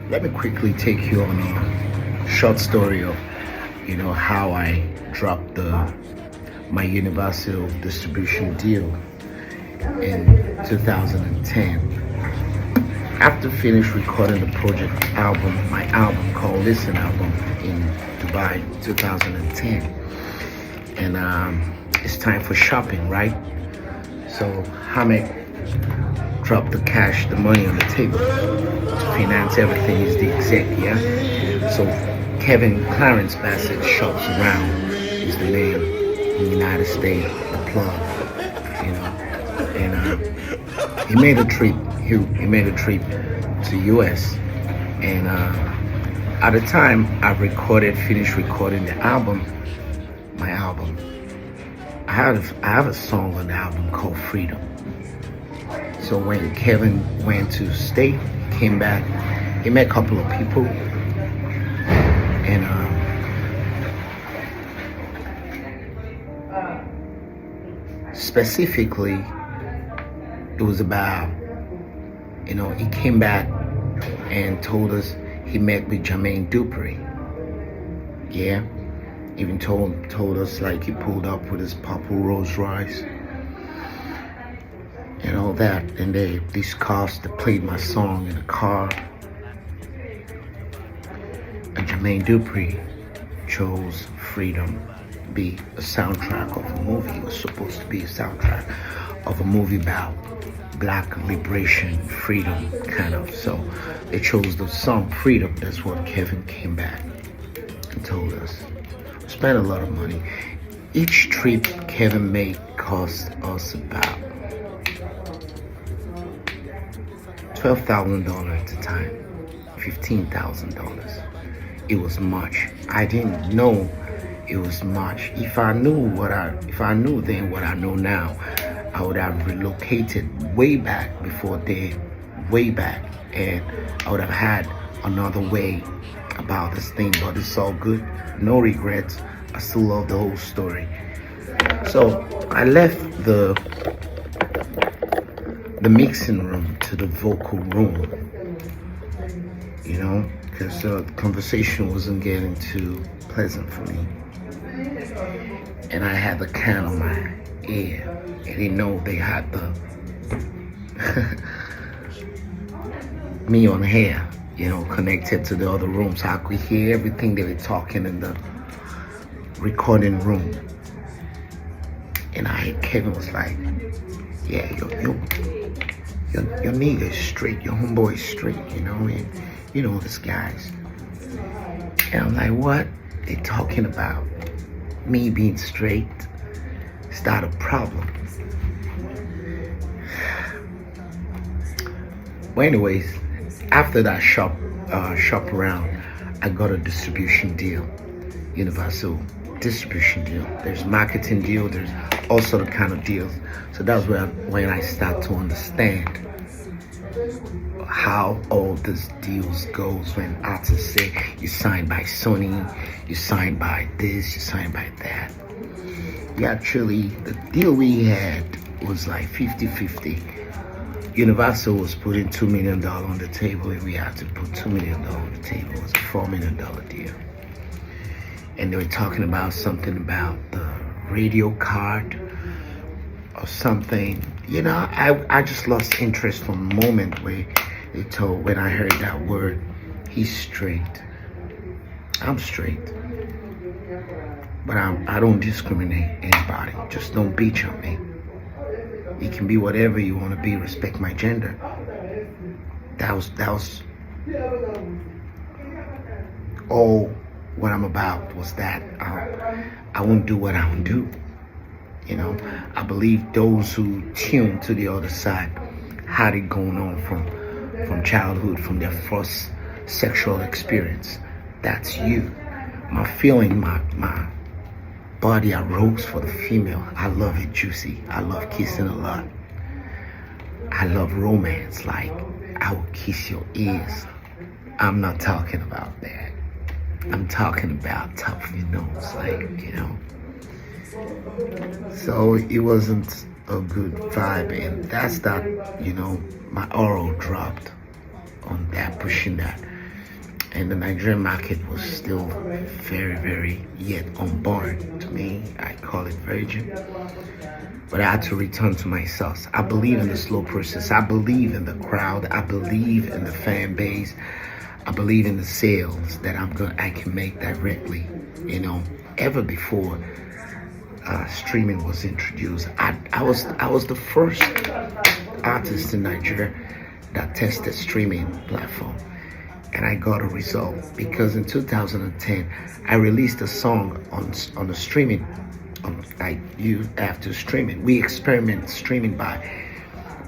let me quickly take you on a short story of, how I dropped my Universal distribution deal in 2010. After finished recording the project album, my album called Listen album in Dubai 2010, and it's time for shopping, right? So Hamed dropped the cash, the money on the table to finance everything. Is the exec, yeah. So Kevin Clarence Bassett shops around is the name in the United States, the plug, and he made a trip. He made a trip to US, and at the time I finished recording the album, my album. I have a song on the album called Freedom. So when Kevin went to state, he came back, he met a couple of people, and specifically, it was about, he came back and told us he met with Jermaine Dupri. Yeah, even told us like he pulled up with his purple Rolls Royce and all that, and they played my song in the car, and Jermaine Dupri chose Freedom to be a soundtrack of a movie. It was supposed to be a soundtrack of a movie about black liberation, freedom, kind of. So they chose the song Freedom. That's what Kevin came back and told us. We spent a lot of money. Each trip Kevin made cost us about $12,000 at the time, $15,000. It was much. I didn't know it was much. If I knew then what I know now, I would have relocated way back, and I would have had another way about this thing. But it's all good. No regrets. I still love the whole story. So I left the mixing room to the vocal room, because the conversation wasn't getting too pleasant for me. And I had the can on my ear. I didn't know they had the me on here, connected to the other room, so I could hear everything they were talking in the recording room. And Kevin was like, "Yeah, your nigga is straight, your homeboy is straight, and this guy's." And I'm like, "What? They talking about me being straight? Is that a problem?" Well, anyways, after that shop around, I got a distribution deal, Universal distribution deal. There's marketing deal, there's all sort of kind of deals. So that's when I start to understand how all these deals goes. When artists say you signed by Sony, you signed by this, you signed by that. Yeah, actually, the deal we had was like 50-50. Universal was putting $2 million on the table, and we had to put $2 million on the table. It was a $4 million deal. And they were talking about something about the radio card or something. I just lost interest from the moment when I heard that word, he's straight. I'm straight. But I don't discriminate anybody. Just don't bitch on me. You can be whatever you want to be. Respect my gender. That was all what I'm about, was that I won't do what I won't do. I believe those who tune to the other side had it going on from childhood, from their first sexual experience. That's you. My feeling, my body arose for the female. I love it juicy. I love kissing a lot. I love romance. Like, I will kiss your ears. I'm not talking about that. I'm talking about top of your nose, So it wasn't a good vibe, and that's that, my oral dropped on that, pushing that. and the Nigerian market was still very, very yet unborn to me. I call it virgin. But I had to return to my source. I believe in the slow process. I believe in the crowd. I believe in the fan base. I believe in the sales that I can make directly. You know, ever before streaming was introduced, I was the first artist in Nigeria that tested streaming platform, and I got a result because in 2010 I released a song on the streaming. Like you have to stream it. We experiment streaming by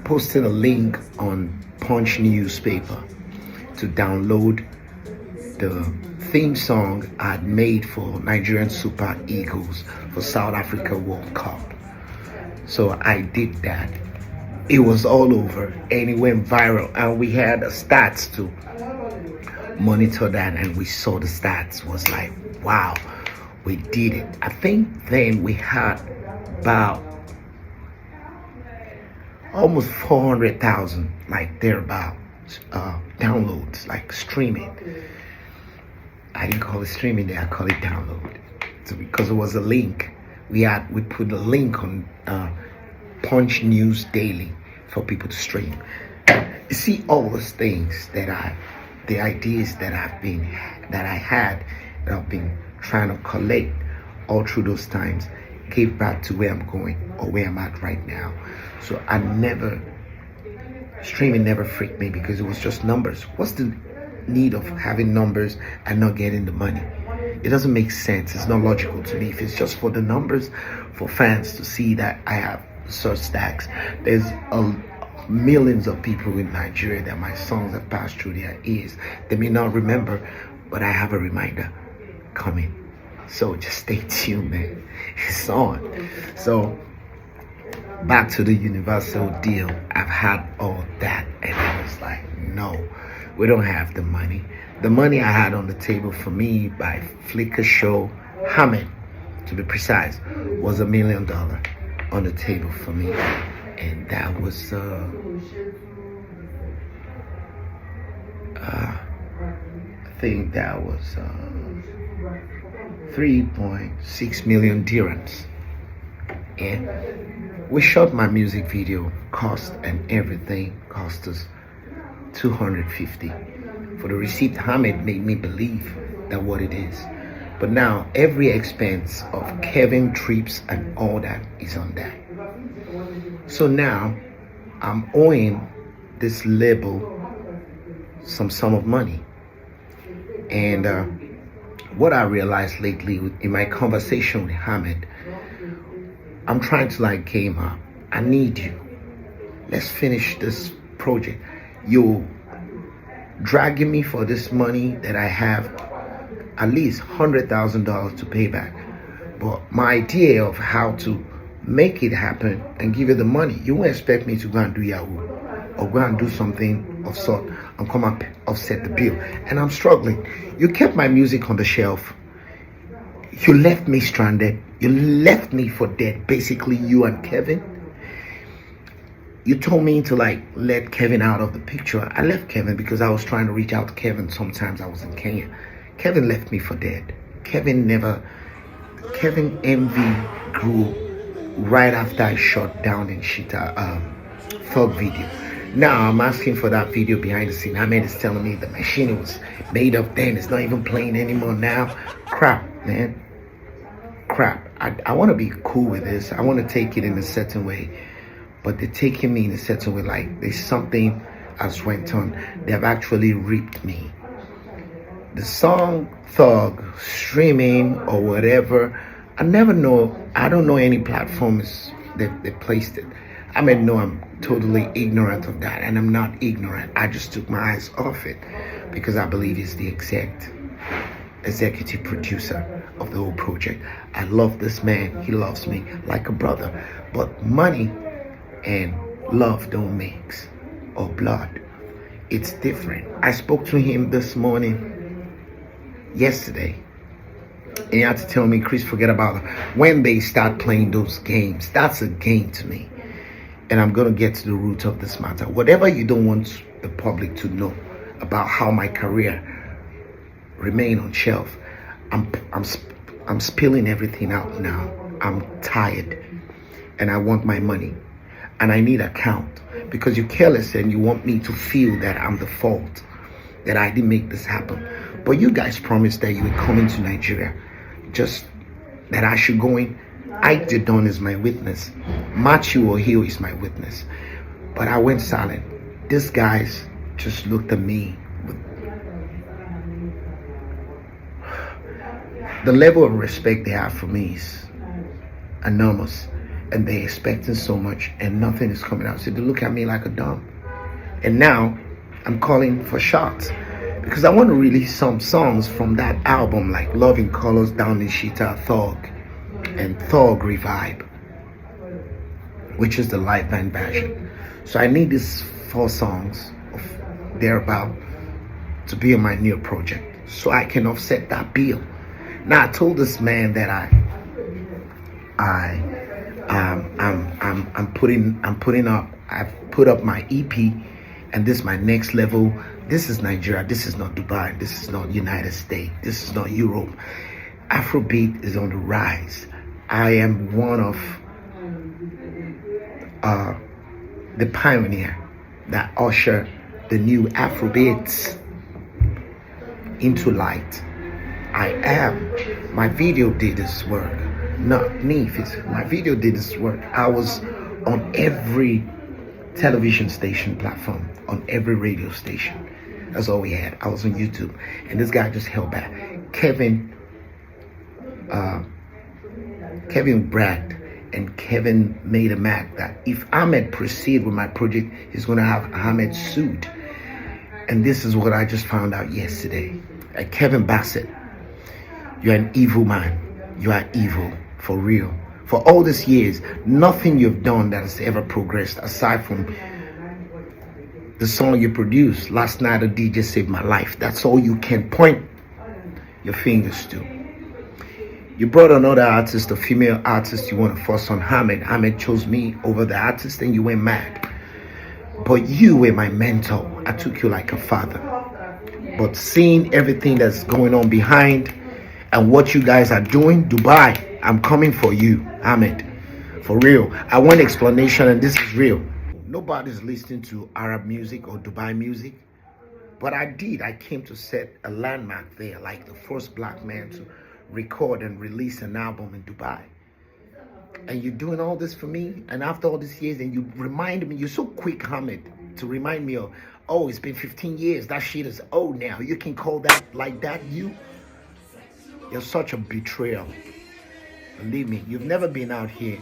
posting a link on Punch newspaper to download the theme song I'd made for Nigerian Super Eagles for South Africa World Cup. So I did that. It was all over and it went viral, and we had stats to monitor that, and we saw the stats was like, wow, we did it. I think then we had about almost 400,000, like thereabout, downloads, like streaming. I didn't call it streaming there, I call it download. So because it was a link, we put a link on Punch News Daily for people to stream. You see, all those things the ideas that I had, that I've been trying to collect all through those times, gave back to where I'm going or where I'm at right now. So streaming never freaked me because it was just numbers. What's the need of having numbers and not getting the money? It doesn't make sense. It's not logical to me. If it's just for the numbers, for fans to see that I have such stacks, there's millions of people in Nigeria that my songs have passed through their ears. They may not remember, but I have a reminder coming. So just stay tuned, man. It's on. So back to the Universal deal. I've had all that, and I was like, no, we don't have the money. The money I had on the table for me by Flickr Show, Hamid, to be precise, was $1 million on the table for me, and that was I think that was 3.6 million dirhams. And we shot my music video, cost and everything cost us 250. For the receipt, Hamid made me believe that what it is. But now every expense of Kevin trips and all that is on that. So now I'm owing this label some sum of money. And what I realized lately in my conversation with Hamid, I'm trying to like game up. I need you. Let's finish this project. You're dragging me for this money that I have at least $100,000 to pay back. But my idea of how to make it happen and give you the money, you won't expect me to go and do Yahoo or go and do something of sort and come and offset the bill. And I'm struggling. You kept my music on the shelf. You left me stranded. You left me for dead. Basically, you and Kevin. You told me to like let Kevin out of the picture. I left Kevin because I was trying to reach out to Kevin. Sometimes I was in Kenya. Kevin left me for dead. Kevin envy grew right after I shot down in Shita Thug video. Now I'm asking for that video behind the scene. Ahmed is telling me the machine was made up then. It's not even playing anymore now. Crap, man. Crap. I want to be cool with this. I want to take it in a certain way. But they're taking me in a certain way. Like there's something has went on. They have actually ripped me. The song Thug, streaming or whatever, I never know. I don't know any platforms that they placed it. I mean, no, I'm totally ignorant of that, and I'm not ignorant. I just took my eyes off it because I believe he's the executive producer of the whole project. I love this man. He loves me like a brother. But money and love don't mix, or blood. It's different. I spoke to him this morning, yesterday, and he had to tell me, Chris, forget about it. When they start playing those games, that's a game to me. And I'm going to get to the root of this matter. Whatever you don't want the public to know about how my career remain on shelf. I'm I'm I'm spilling everything out now. I'm tired, and I want my money, and I need account because you're careless and you want me to feel that I'm the fault, that I didn't make this happen. But you guys promised that you would come into Nigeria, just that I should go in. Ike the Don is my witness. Matthew O'Hill is my witness. But I went silent. These guys just looked at me with the level of respect they have for me is enormous. And they're expecting so much and nothing is coming out. So they look at me like a dumb. And now I'm calling for shots because I want to release some songs from that album like Love in Colors, Down in Shita, Thug, and Thug Revive, which is the live band version. So I need these 4 songs of thereabout to be on my new project so I can offset that bill. Now I told this man that I'm putting up, I've put up my EP, and this is my next level. This is Nigeria, this is not Dubai, this is not United States, this is not Europe. Afrobeat is on the rise. I am one of the pioneer that usher the new Afrobeats into light. I am. My video did this work. Not me, my video did this work. I was on every television station platform, on every radio station. That's all we had. I was on YouTube, and this guy just held back. Kevin bragged, and Kevin made a mark that if Ahmed proceed with my project, he's gonna have Ahmed sued. And this is what I just found out yesterday. Kevin Bassett, you're an evil man. You are evil, for real. For all these years, nothing you've done that has ever progressed aside from the song you produced, Last Night a DJ Saved My Life. That's all you can point your fingers to. You brought another artist, a female artist you want to force on Ahmed. Ahmed chose me over the artist and you went mad. But you were my mentor. I took you like a father. But seeing everything that's going on behind and what you guys are doing, Dubai, I'm coming for you, Ahmed. For real. I want explanation, and this is real. Nobody's listening to Arab music or Dubai music. But I did. I came to set a landmark there, like the first black man to record and release an album in Dubai. And you're doing all this for me, and after all these years, and you remind me, you're so quick, Ahmed, to remind me of, oh, it's been 15 years, that shit is old now. You can call that like that, you're such a betrayal. Believe me, you've never been out here.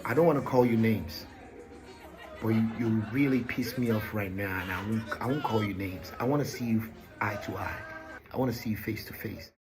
I don't want to call you names, but you really piss me off right now, and I won't call you names. I want to see you eye to eye. I want to see you face to face.